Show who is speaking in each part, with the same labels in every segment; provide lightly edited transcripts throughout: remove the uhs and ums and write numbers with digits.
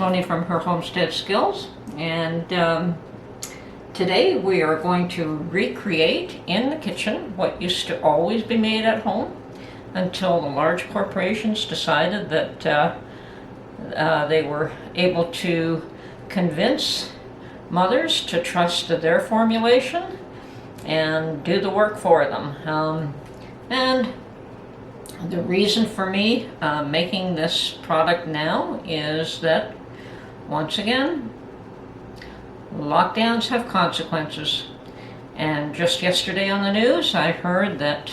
Speaker 1: Tony from her Homestead Skills, and today we are going to recreate in the kitchen what used to always be made at home until the large corporations decided that they were able to convince mothers to trust their formulation and do the work for them. And the reason for me making this product now is that, once again, lockdowns have consequences. And just yesterday on the news, I heard that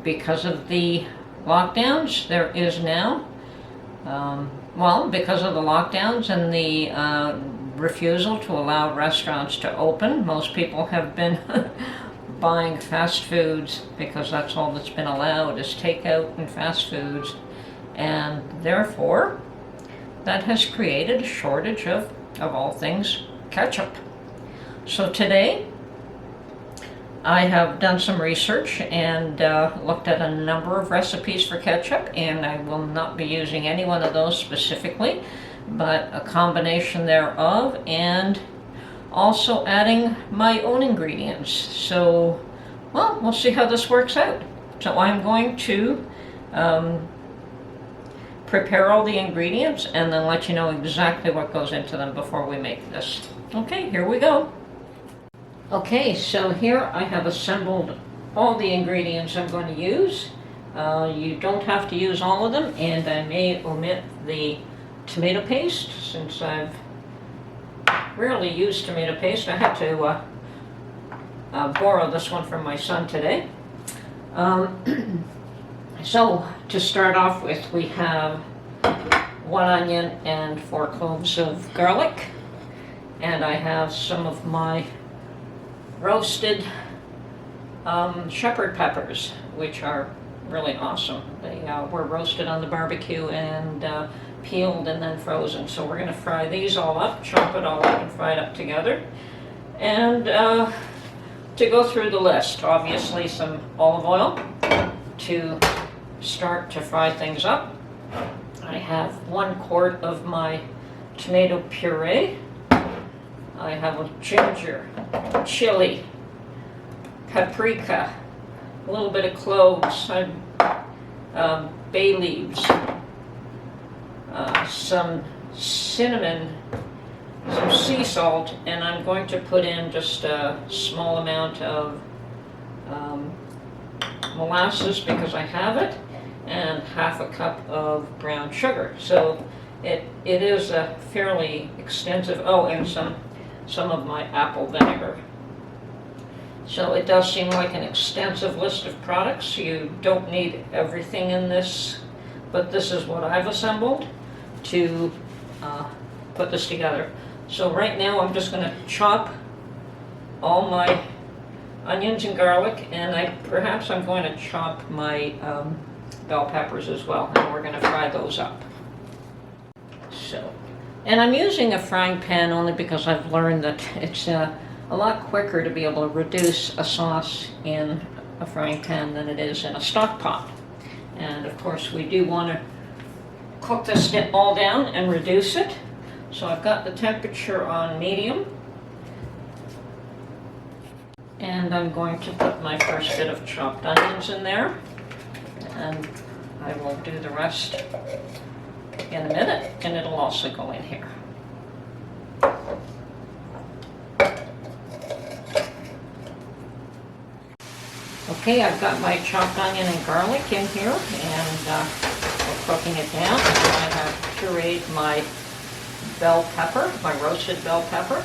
Speaker 1: because of the lockdowns, there is now, because of the lockdowns and the refusal to allow restaurants to open, most people have been buying fast foods because that's all that's been allowed is takeout and fast foods, and therefore that has created a shortage of all things ketchup. So today I have done some research and looked at a number of recipes for ketchup, and I will not be using any one of those specifically, but a combination thereof, and also adding my own ingredients. So, well, we'll see how this works out. So I'm going to prepare all the ingredients and then let you know exactly what goes into them before we make this. Okay, here we go. Okay, so here I have assembled all the ingredients I'm going to use. You don't have to use all of them, and I may omit the tomato paste since I've rarely used tomato paste. I had to borrow this one from my son today. So to start off with, we have 1 onion and 4 cloves of garlic, and I have some of my roasted shepherd peppers, which are really awesome. They were roasted on the barbecue and peeled and then frozen. So we're going to fry these all up, chop it all up and fry it up together. And to go through the list, obviously some olive oil to start to fry things up. I have 1 quart of my tomato puree. I have a ginger, chili, paprika, a little bit of cloves, bay leaves, some cinnamon, some sea salt, and I'm going to put in just a small amount of molasses because I have it, and half a cup of brown sugar. So it is a fairly extensive, and some of my apple vinegar. So it does seem like an extensive list of products. You don't need everything in this, but this is what I've assembled to put this together. So right now I'm just going to chop all my onions and garlic, and perhaps I'm going to chop my bell peppers as well, and we're going to fry those up. So, and I'm using a frying pan only because I've learned that it's a lot quicker to be able to reduce a sauce in a frying pan than it is in a stock pot. And of course we do want to cook this all down and reduce it. So I've got the temperature on medium, and I'm going to put my first bit of chopped onions in there, and I will do the rest in a minute, and it'll also go in here. Okay, I've got my chopped onion and garlic in here, and we're cooking it down. I have pureed my bell pepper, my roasted bell pepper,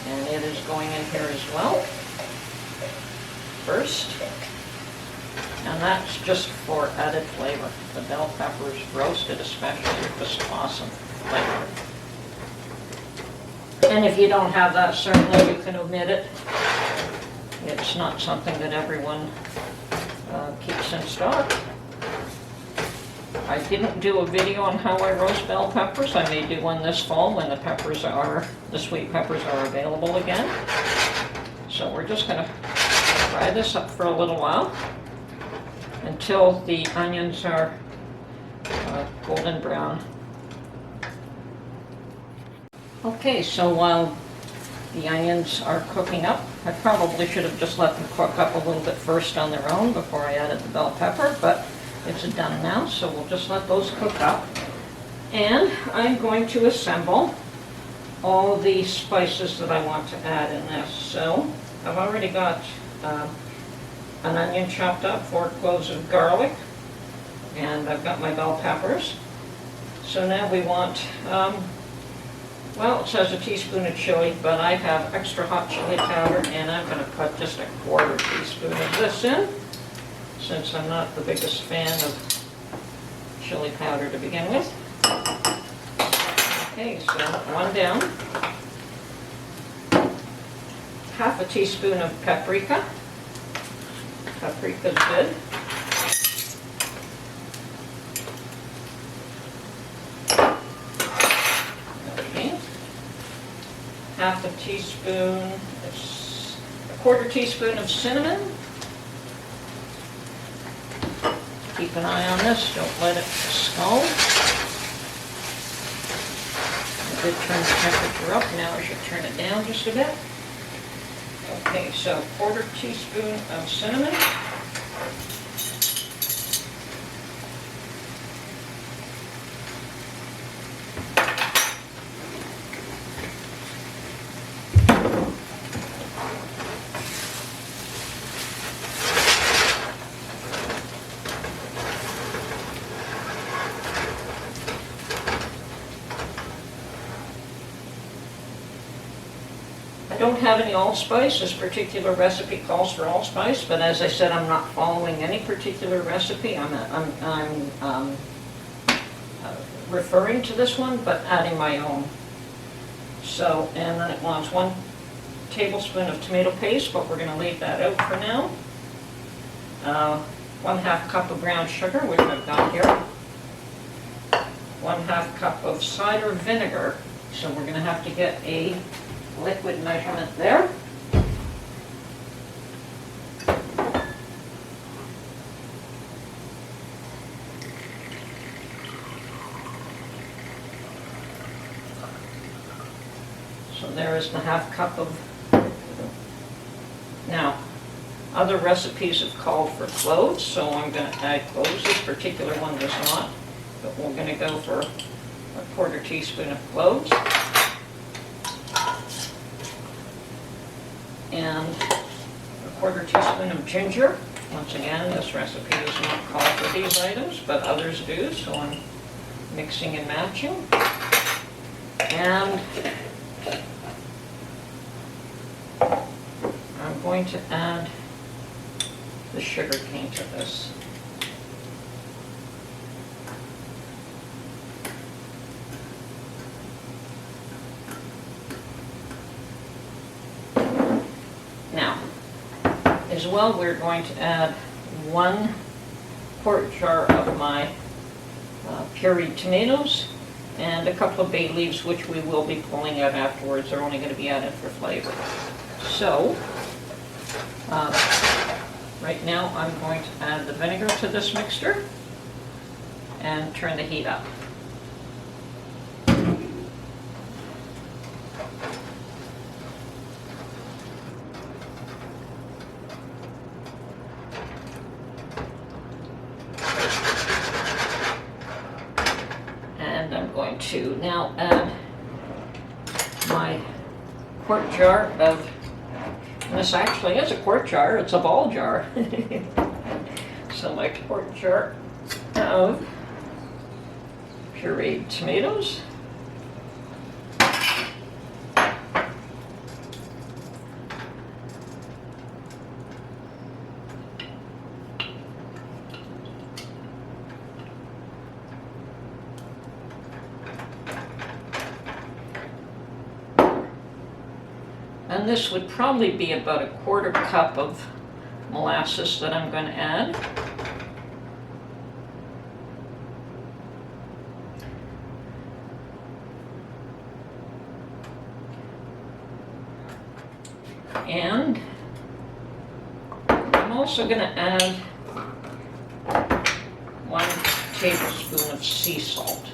Speaker 1: and it is going in here as well first. And that's just for added flavor. The bell peppers, roasted especially, are just awesome flavor. And if you don't have that, certainly you can omit it. It's not something that everyone keeps in stock. I didn't do a video on how I roast bell peppers. I may do one this fall when the sweet peppers are available again. So we're just going to fry this up for a little while until the onions are golden brown. Okay, so while the onions are cooking up, I probably should have just let them cook up a little bit first on their own before I added the bell pepper, but it's done now, so we'll just let those cook up. And I'm going to assemble all the spices that I want to add in this. So I've already got an onion chopped up, 4 cloves of garlic, and I've got my bell peppers. So now we want, well, it says a teaspoon of chili, but I have extra hot chili powder, and I'm going to put just a 1/4 teaspoon of this in, since I'm not the biggest fan of chili powder to begin with. Okay, so 1 down. 1/2 teaspoon of paprika. Paprika's good. Okay. 1/2 teaspoon, it's a 1/4 teaspoon of cinnamon. Keep an eye on this, don't let it scald. I did turn the temperature up, now I should turn it down just a bit. Okay, so 1/4 teaspoon of cinnamon. I don't have any allspice. This particular recipe calls for allspice, but as I said, I'm not following any particular recipe. I'm referring to this one, but adding my own. So, and then it wants 1 tablespoon of tomato paste, but we're going to leave that out for now. 1/2 cup of brown sugar, which I've got here. 1/2 cup of cider vinegar. So we're going to have to get a liquid measurement there. So there is the 1/2 cup of, now other recipes have called for cloves, so I'm going to add cloves. This particular one does not, but we're going to go for a 1/4 teaspoon of cloves. And a 1/4 teaspoon of ginger. Once again, this recipe does not call for these items, but others do, so I'm mixing and matching. And I'm going to add the sugar cane to this. Now, as well, we're going to add 1 quart jar of my pureed tomatoes and a couple of bay leaves, which we will be pulling out afterwards. They're only going to be added for flavor. So, right now I'm going to add the vinegar to this mixture and turn the heat up. And I'm going to now add my quart jar of, and this actually is a quart jar, it's a ball jar. So my quart jar of pureed tomatoes. And this would probably be about a 1/4 cup of molasses that I'm going to add. And I'm also going to add 1 tablespoon of sea salt.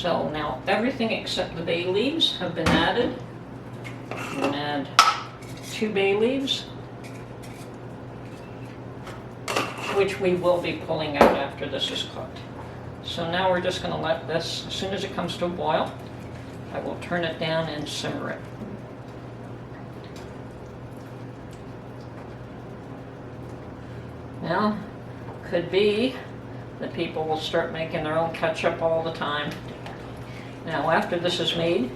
Speaker 1: So now everything except the bay leaves have been added. I'm going to add 2 bay leaves, which we will be pulling out after this is cooked. So now we're just going to let this, as soon as it comes to a boil, I will turn it down and simmer it. Now, could be that people will start making their own ketchup all the time. Now, after this is made,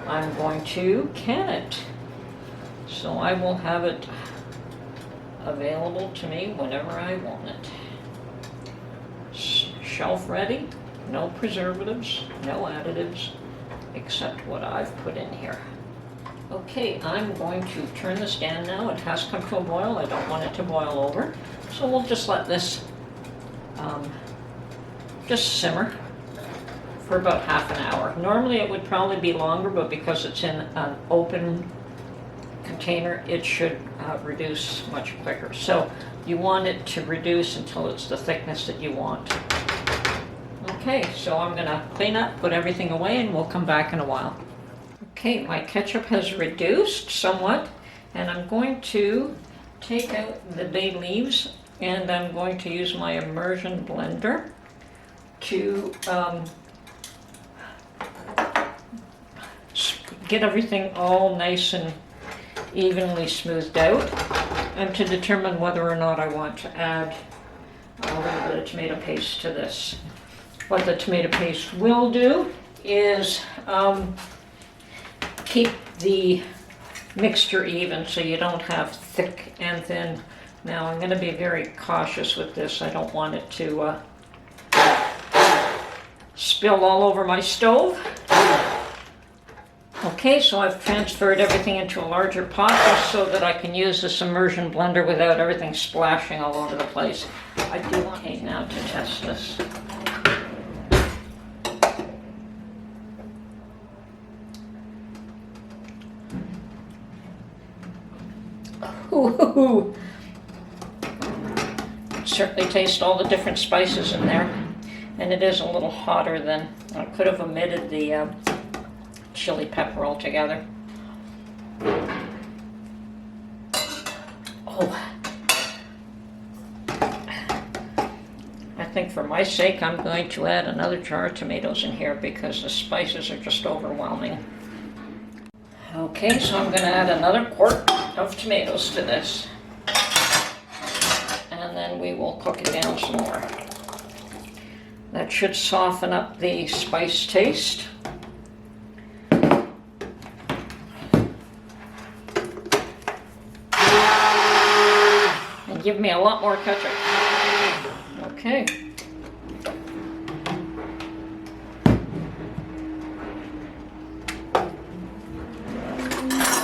Speaker 1: I'm going to can it. So I will have it available to me whenever I want it. Shelf ready, no preservatives, no additives, except what I've put in here. Okay, I'm going to turn this down now. It has come to a boil. I don't want it to boil over. So we'll just let this just simmer for about half an hour. Normally it would probably be longer, but because it's in an open container, it should reduce much quicker. So you want it to reduce until it's the thickness that you want. Okay, so I'm gonna clean up, put everything away, and we'll come back in a while. Okay, my ketchup has reduced somewhat, and I'm going to take out the bay leaves, and I'm going to use my immersion blender to get everything all nice and evenly smoothed out, and to determine whether or not I want to add a little bit of tomato paste to this. What the tomato paste will do is keep the mixture even, so you don't have thick and thin. Now I'm going to be very cautious with this. I don't want it to spill all over my stove. Okay, so I've transferred everything into a larger pot just so that I can use this immersion blender without everything splashing all over the place. I do want now to test this. Ooh. Certainly taste all the different spices in there, and it is a little hotter than I could have omitted the chili pepper altogether. Oh, I think for my sake I'm going to add another jar of tomatoes in here because the spices are just overwhelming. Okay, so I'm going to add another quart of tomatoes to this, and then we will cook it down some more. That should soften up the spice taste. And give me a lot more ketchup. Okay.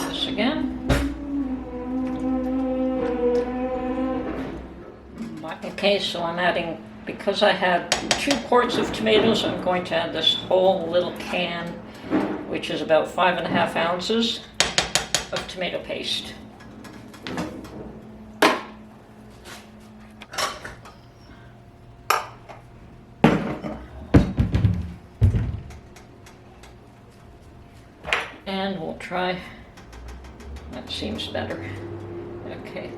Speaker 1: This again. Okay, so I'm adding, because I had 2 quarts of tomatoes, I'm going to add this whole little can, which is about 5.5 ounces of tomato paste. And we'll try, that seems better. Okay.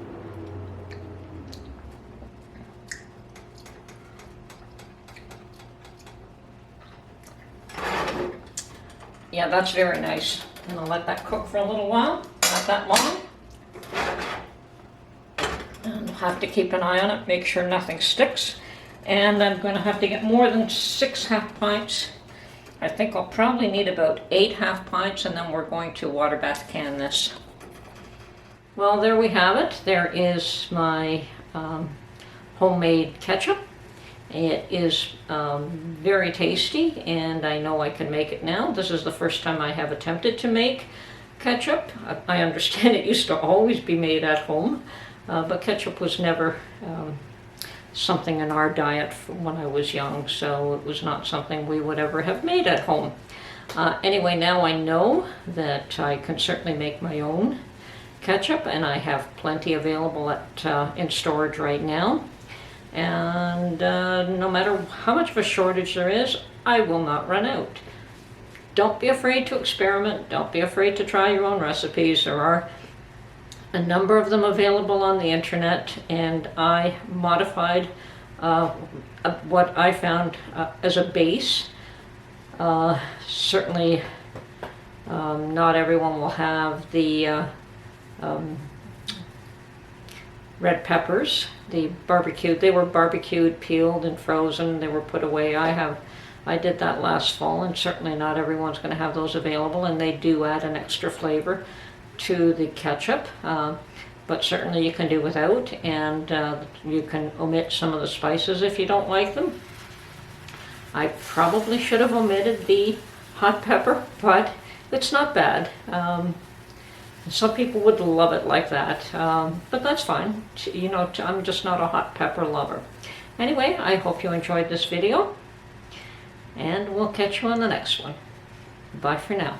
Speaker 1: Yeah, that's very nice. I'm gonna let that cook for a little while, not that long. And I'll have to keep an eye on it, make sure nothing sticks. And I'm gonna have to get more than 6 half pints. I think I'll probably need about 8 half pints, and then we're going to water bath can this. Well, there we have it. There is my homemade ketchup. It is very tasty, and I know I can make it now. This is the first time I have attempted to make ketchup. I understand it used to always be made at home, but ketchup was never something in our diet when I was young, so it was not something we would ever have made at home. Anyway, now I know that I can certainly make my own ketchup, and I have plenty available in storage right now. And no matter how much of a shortage there is, I will not run out. don't be afraid to experiment. Don't be afraid to try your own recipes. There are a number of them available on the internet, and I modified what I found as a base. Certainly not everyone will have the red peppers, the barbecued. They were barbecued, peeled, and frozen. They were put away. I did that last fall, and certainly not everyone's going to have those available, and they do add an extra flavor to the ketchup, but certainly you can do without, and you can omit some of the spices if you don't like them. I probably should have omitted the hot pepper, but it's not bad. Some people would love it like that, but that's fine. You know, I'm just not a hot pepper lover. Anyway, I hope you enjoyed this video, and we'll catch you on the next one. Bye for now.